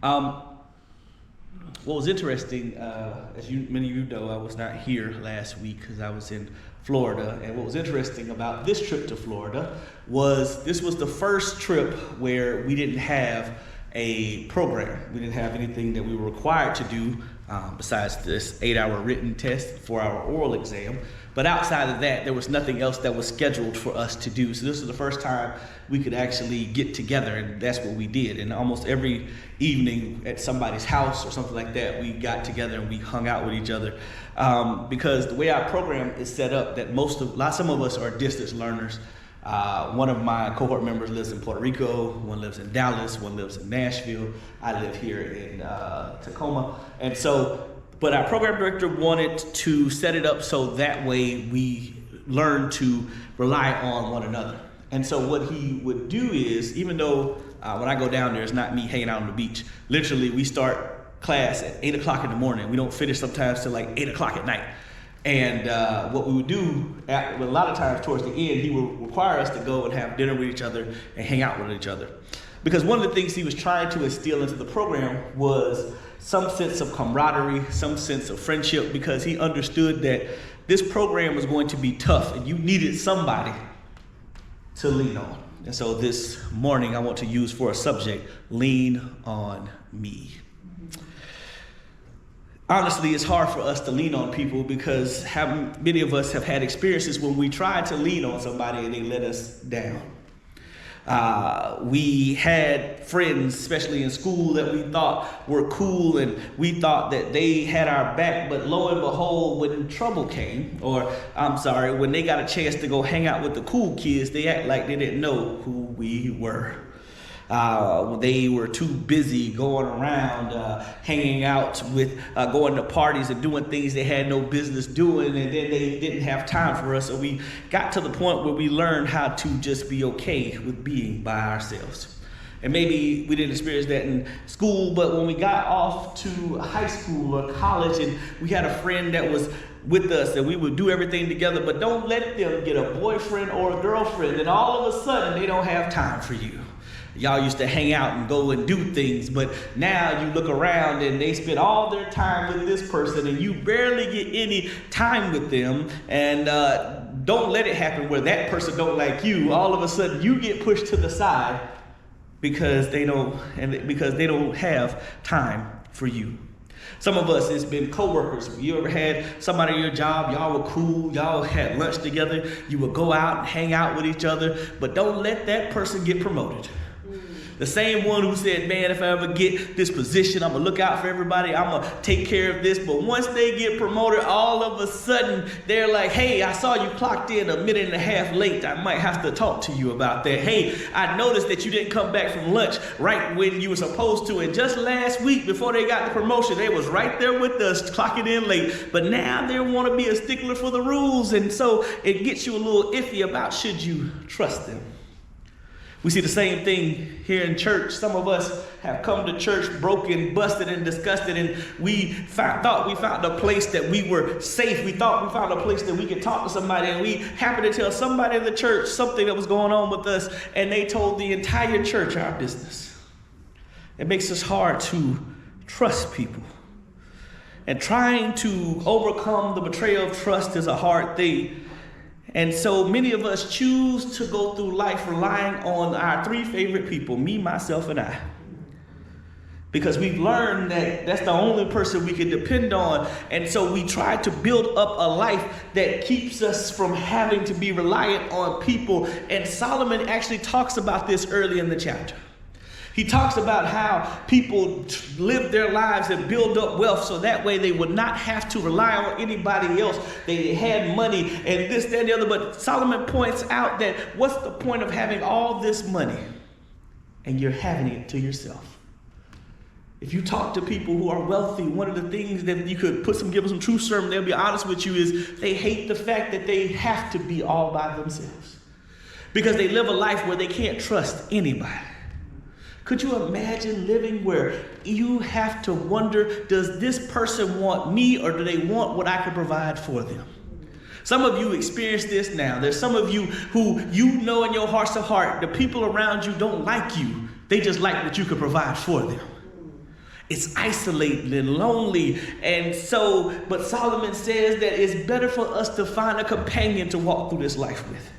Um, what was interesting, as many of you know, I was not here last week because I was in Florida. And what was interesting about this trip to Florida was this was the first trip where we didn't have a program. We didn't have anything that we were required to do besides this 8-hour written test, 4-hour oral exam. But outside of that, there was nothing else that was scheduled for us to do. So this was the first time we could actually get together, and that's what we did. And almost every evening at somebody's house or something like that, we got together and we hung out with each other. Because the way our program is set up, that some of us are distance learners. One of my cohort members lives in Puerto Rico, one lives in Dallas, one lives in Nashville. I live here in Tacoma. And so, but our program director wanted to set it up so that way we learn to rely on one another. And so what he would do is, even though when I go down there, it's not me hanging out on the beach. Literally, we start class at 8 o'clock in the morning. We don't finish sometimes till like 8 o'clock at night. And what we would do, a lot of times towards the end, he would require us to go and have dinner with each other and hang out with each other. Because one of the things he was trying to instill into the program was some sense of camaraderie, some sense of friendship, because he understood that this program was going to be tough and you needed somebody to lean on. And so this morning I want to use for a subject, lean on me. Honestly, it's hard for us to lean on people because many of us have had experiences when we tried to lean on somebody and they let us down. We had friends, especially in school, that we thought were cool and we thought that they had our back, but lo and behold, when trouble came, when they got a chance to go hang out with the cool kids, they act like they didn't know who we were. They were too busy going around, hanging out with, going to parties and doing things they had no business doing, and then they didn't have time for us. So we got to the point where we learned how to just be okay with being by ourselves. And maybe we didn't experience that in school, but when we got off to high school or college and we had a friend that was with us and we would do everything together, but don't let them get a boyfriend or a girlfriend and all of a sudden they don't have time for you. Y'all used to hang out and go and do things, but now you look around and they spend all their time with this person and you barely get any time with them. And don't let it happen where that person don't like you. All of a sudden you get pushed to the side because they don't have time for you. Some of us, it's been coworkers. You ever had somebody at your job, y'all were cool, y'all had lunch together, you would go out and hang out with each other, but don't let that person get promoted. The same one who said, man, if I ever get this position, I'm going to look out for everybody. I'm going to take care of this. But once they get promoted, all of a sudden, they're like, hey, I saw you clocked in a minute and a half late. I might have to talk to you about that. Hey, I noticed that you didn't come back from lunch right when you were supposed to. And just last week, before they got the promotion, they was right there with us, clocking in late. But now they want to be a stickler for the rules. And so it gets you a little iffy about should you trust them. We see the same thing here in church. Some of us have come to church broken, busted, and disgusted, and we thought we found a place that we were safe. We thought we found a place that we could talk to somebody, and we happened to tell somebody in the church something that was going on with us, and they told the entire church our business. It makes us hard to trust people. And trying to overcome the betrayal of trust is a hard thing. And so many of us choose to go through life relying on our three favorite people, me, myself, and I. Because we've learned that that's the only person we can depend on. And so we try to build up a life that keeps us from having to be reliant on people. And Solomon actually talks about this early in the chapter. He talks about how people live their lives and build up wealth so that way they would not have to rely on anybody else. They had money and this, that, and the other. But Solomon points out that what's the point of having all this money and you're having it to yourself? If you talk to people who are wealthy, one of the things that you could give them some true sermon, they'll be honest with you, is they hate the fact that they have to be all by themselves because they live a life where they can't trust anybody. Could you imagine living where you have to wonder, does this person want me or do they want what I can provide for them? Some of you experience this now. There's some of you who you know in your hearts of heart, the people around you don't like you. They just like what you can provide for them. It's isolating and lonely. And so, but Solomon says that it's better for us to find a companion to walk through this life with.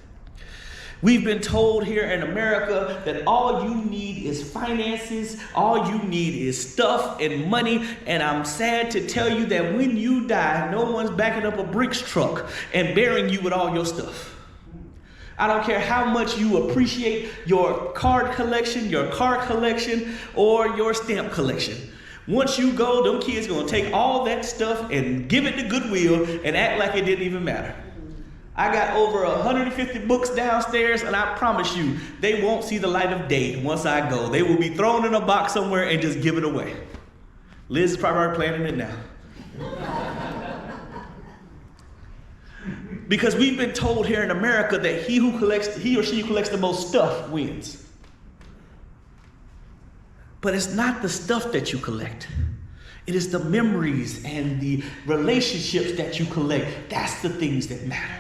We've been told here in America that all you need is finances, all you need is stuff and money, and I'm sad to tell you that when you die, no one's backing up a bricks truck and burying you with all your stuff. I don't care how much you appreciate your card collection, your car collection, or your stamp collection. Once you go, them kids gonna take all that stuff and give it to Goodwill and act like it didn't even matter. I got over 150 books downstairs, and I promise you, they won't see the light of day once I go. They will be thrown in a box somewhere and just give it away. Liz is probably already planning it now. Because we've been told here in America that he or she who collects the most stuff wins. But it's not the stuff that you collect. It is the memories and the relationships that you collect. That's the things that matter.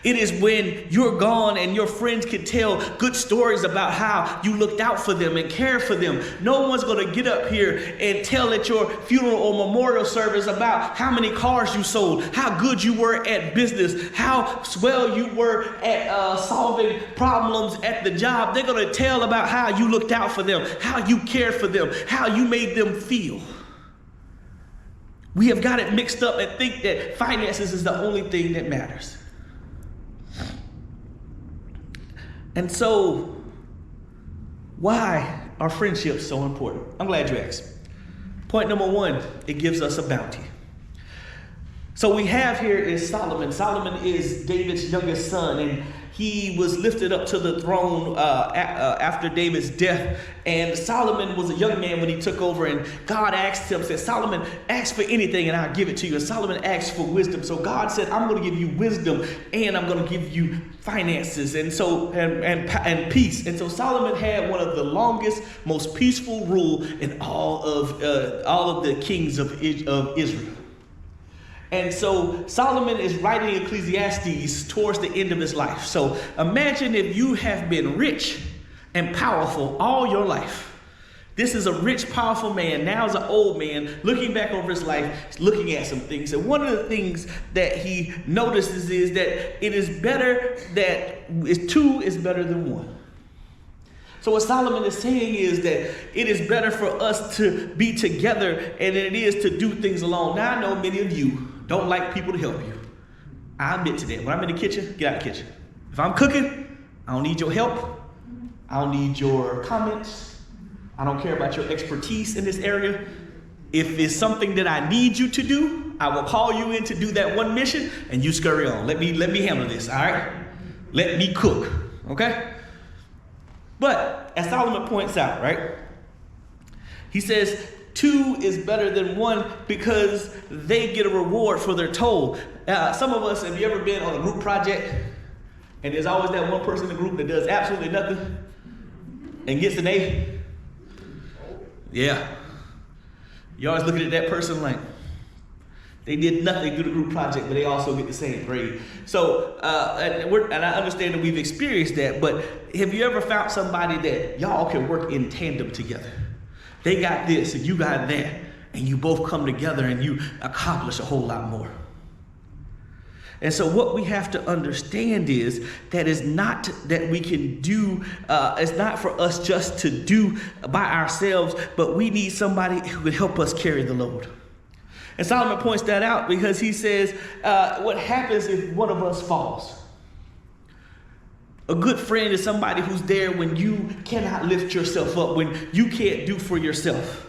It is when you're gone and your friends can tell good stories about how you looked out for them and cared for them. No one's going to get up here and tell at your funeral or memorial service about how many cars you sold, how good you were at business, how well you were at solving problems at the job. They're going to tell about how you looked out for them, how you cared for them, how you made them feel. We have got it mixed up and think that finances is the only thing that matters. And so, why are friendships so important? I'm glad you asked. Point number one, it gives us a bounty. So we have here is Solomon. Solomon is David's youngest son, and he was lifted up to the throne after David's death. And Solomon was a young man when he took over, and God asked him, said, Solomon, ask for anything and I'll give it to you. And Solomon asked for wisdom. So God said, I'm going to give you wisdom and I'm going to give you finances and peace. And so Solomon had one of the longest, most peaceful rule in all of the kings of Israel. And so Solomon is writing Ecclesiastes towards the end of his life. So imagine if you have been rich and powerful all your life. This is a rich, powerful man. Now is an old man looking back over his life, looking at some things. And one of the things that he notices is that it is better that two is better than one. So what Solomon is saying is that it is better for us to be together and it is to do things alone. Now I know many of you don't like people to help you. I admit to that. When I'm in the kitchen, get out of the kitchen. If I'm cooking, I don't need your help. I don't need your comments. I don't care about your expertise in this area. If it's something that I need you to do, I will call you in to do that one mission and you scurry on. Let me handle this, all right? Let me cook, okay? But as Solomon points out, right? He says, two is better than one because they get a reward for their toil. Some of us, have you ever been on a group project and there's always that one person in the group that does absolutely nothing and gets an A? Yeah. You're always looking at that person like, they did nothing through the group project, but they also get the same grade. So, and I understand that we've experienced that, but have you ever found somebody that y'all can work in tandem together? They got this and you got that, and you both come together and you accomplish a whole lot more. And so what we have to understand is that it's not that we can do, it's not for us just to do by ourselves, but we need somebody who can help us carry the load. And Solomon points that out because he says, what happens if one of us falls? A good friend is somebody who's there when you cannot lift yourself up, when you can't do for yourself.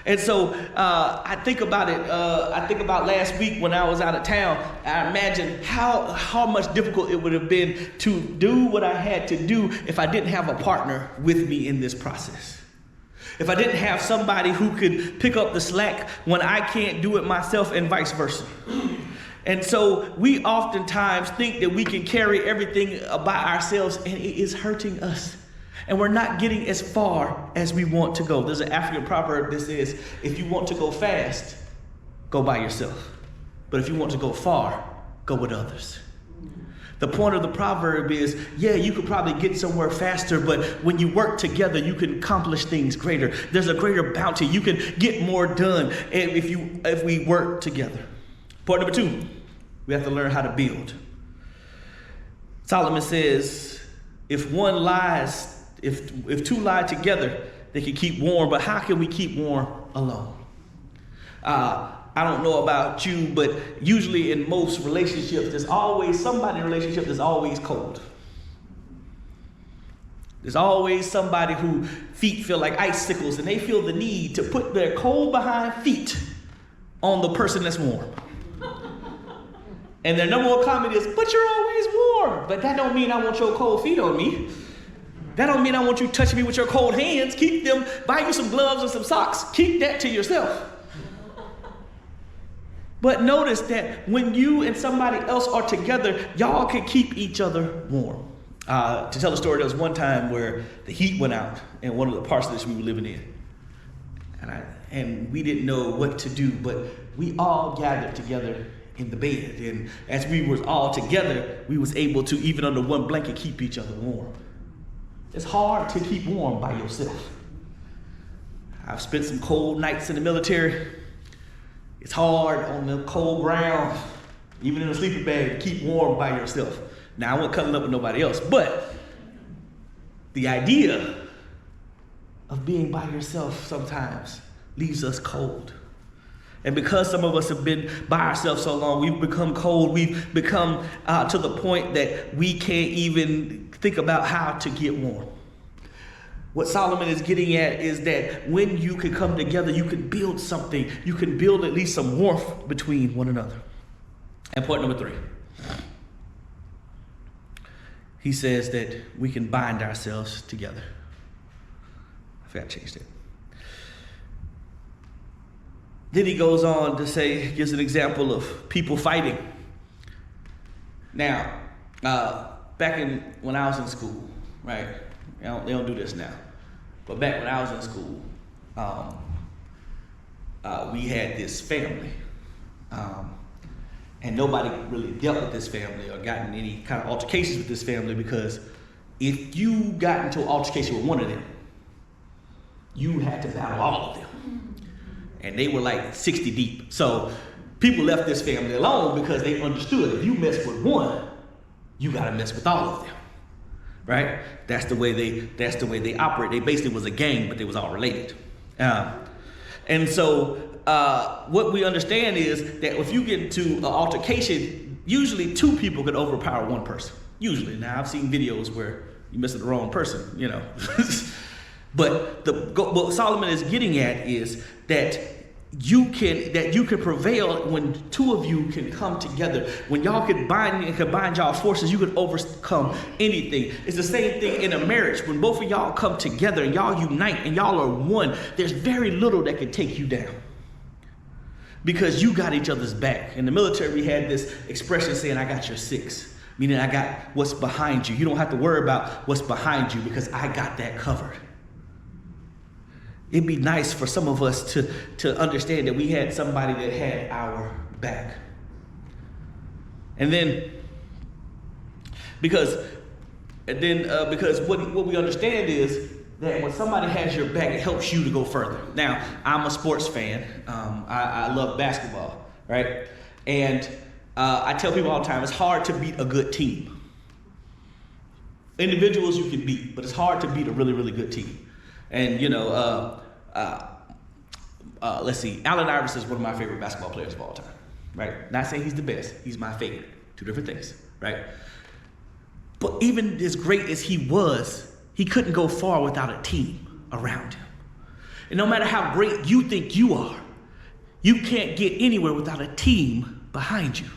And so I think about it. I think about last week when I was out of town. I imagine how much difficult it would have been to do what I had to do if I didn't have a partner with me in this process. If I didn't have somebody who could pick up the slack when I can't do it myself and vice versa. And so we oftentimes think that we can carry everything by ourselves and it is hurting us. And we're not getting as far as we want to go. There's an African proverb that says, if you want to go fast, go by yourself. But if you want to go far, go with others. The point of the proverb is, yeah, you could probably get somewhere faster, but when you work together, you can accomplish things greater. There's a greater bounty. You can get more done if we work together. Point number 2, we have to learn how to build. Solomon says, if two lie together, they can keep warm, but how can we keep warm alone? I don't know about you, but usually in most relationships, there's always somebody in a relationship that's always cold. There's always somebody whose feet feel like icicles, and they feel the need to put their cold behind feet on the person that's warm. And their number one comment is, but you're always warm. But that don't mean I want your cold feet on me. That don't mean I want you touching me with your cold hands. Keep them, buy you some gloves and some socks. Keep that to yourself. But notice that when you and somebody else are together, y'all can keep each other warm. To tell a story, there was one time where the heat went out in one of the parcelages we were living in. And we didn't know what to do, but we all gathered together in the bed. And as we were all together, we was able to, even under one blanket, keep each other warm. It's hard to keep warm by yourself. I've spent some cold nights in the military. It's hard on the cold ground, even in a sleeping bag, to keep warm by yourself. Now, I wasn't cuddling up with nobody else, but the idea of being by yourself sometimes leaves us cold. And because some of us have been by ourselves so long, we've become cold. We've become to the point that we can't even think about how to get warm. What Solomon is getting at is that when you can come together, you can build something. You can build at least some warmth between one another. And point number 3. He says that we can bind ourselves together. I forgot to change that. Then he goes on to say, gives an example of people fighting. Now, back when I was in school, right? They don't do this now. But back when I was in school, we had this family. And nobody really dealt with this family or gotten any kind of altercations with this family, because if you got into an altercation with one of them, you had to battle all of them. And they were like 60 deep. So people left this family alone because they understood if you mess with one, you got to mess with all of them. Right? That's the way they operate. They basically was a gang, but they was all related. And so what we understand is that if you get into an altercation, usually 2 people could overpower one person. Usually. Now, I've seen videos where you mess with the wrong person, you know. But what Solomon is getting at is that you can prevail when 2 of you can come together. When y'all can combine y'all forces, you can overcome anything. It's the same thing in a marriage. When both of y'all come together and y'all unite and y'all are one, there's very little that can take you down, because you got each other's back. In the military, we had this expression saying, I got your 6, meaning I got what's behind you. You don't have to worry about what's behind you because I got that covered. It'd be nice for some of us to understand that we had somebody that had our back. And then, because what we understand is that when somebody has your back, it helps you to go further. Now, I'm a sports fan. I love basketball, right? And I tell people all the time, it's hard to beat a good team. Individuals you can beat, but it's hard to beat a really, really good team. And, you know, let's see, Allen Iverson is one of my favorite basketball players of all time, right? Not saying he's the best, he's my favorite. 2 different things, right? But even as great as he was, he couldn't go far without a team around him. And no matter how great you think you are, you can't get anywhere without a team behind you.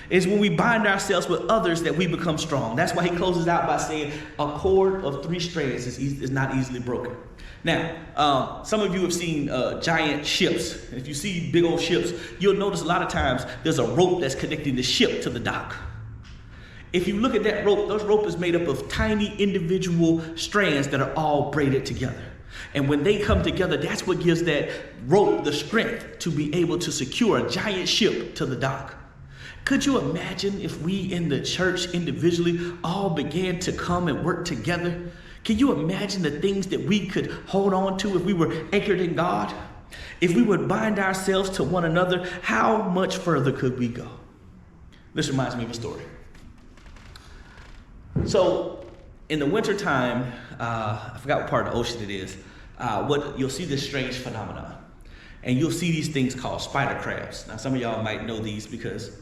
It's when we bind ourselves with others that we become strong. That's why he closes out by saying, a cord of 3 strands is not easily broken. Now, some of you have seen giant ships. If you see big old ships, you'll notice a lot of times there's a rope that's connecting the ship to the dock. If you look at that rope, those rope is made up of tiny individual strands that are all braided together. And when they come together, that's what gives that rope the strength to be able to secure a giant ship to the dock. Could you imagine if we in the church individually all began to come and work together? Can you imagine the things that we could hold on to if we were anchored in God? If we would bind ourselves to one another, how much further could we go? This reminds me of a story. So in the wintertime, I forgot what part of the ocean it is, you'll see this strange phenomenon. And you'll see these things called spider crabs. Now, some of y'all might know these because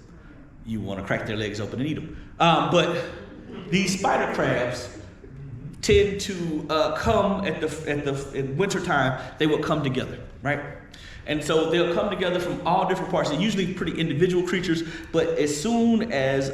you want to crack their legs open and eat them. But these spider crabs tend to come in wintertime. They will come together, right? And so they'll come together from all different parts. They're usually pretty individual creatures, but as soon as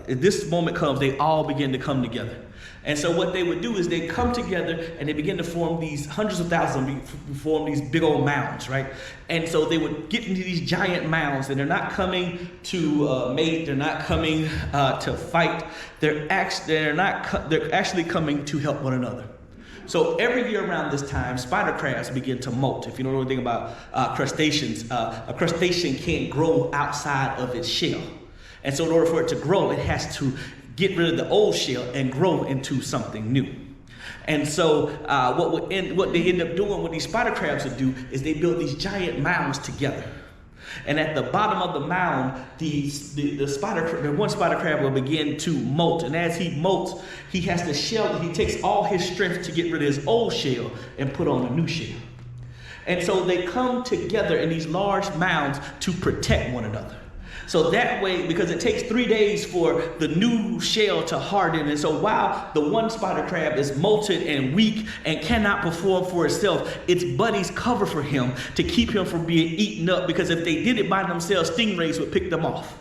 this moment comes, they all begin to come together. And so what they would do is they come together and they begin to form these hundreds of thousands, form these big old mounds, right? And so they would get into these giant mounds, and they're not coming to mate, they're not coming to fight. They're actually coming to help one another. So every year around this time, spider crabs begin to molt. If you don't know anything about crustaceans, a crustacean can't grow outside of its shell. And so in order for it to grow, it has to get rid of the old shell and grow into something new. And so what they end up doing, what these spider crabs would do, is they build these giant mounds together. And at the bottom of the mound, the one spider crab will begin to molt. And as he molts, he has to shell. He takes all his strength to get rid of his old shell and put on a new shell. And so they come together in these large mounds to protect one another. So that way, because it takes 3 days for the new shell to harden. And so while the one spider crab is molted and weak and cannot perform for itself, its buddies cover for him to keep him from being eaten up, because if they did it by themselves, stingrays would pick them off.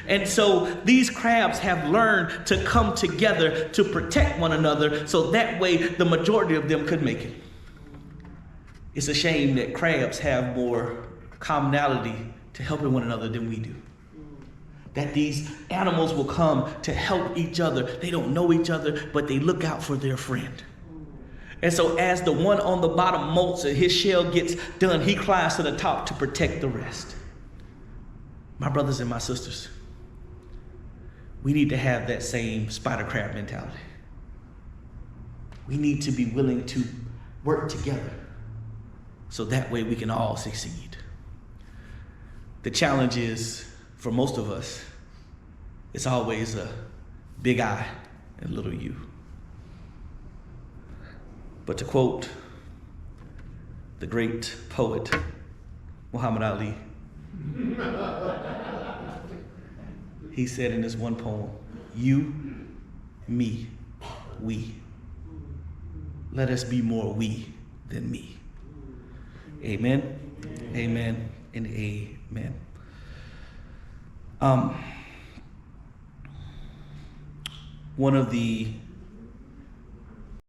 And so these crabs have learned to come together to protect one another, so that way the majority of them could make it. It's a shame that crabs have more commonality to helping one another than we do. That these animals will come to help each other. They don't know each other, but they look out for their friend. And so as the one on the bottom molts and his shell gets done, he climbs to the top to protect the rest. My brothers and my sisters, we need to have that same spider crab mentality. We need to be willing to work together so that way we can all succeed. The challenge is, for most of us, it's always a big I and little you. But to quote the great poet Muhammad Ali, he said in this one poem, "You, me, we. Let us be more we than me." Amen, amen, and amen. One of the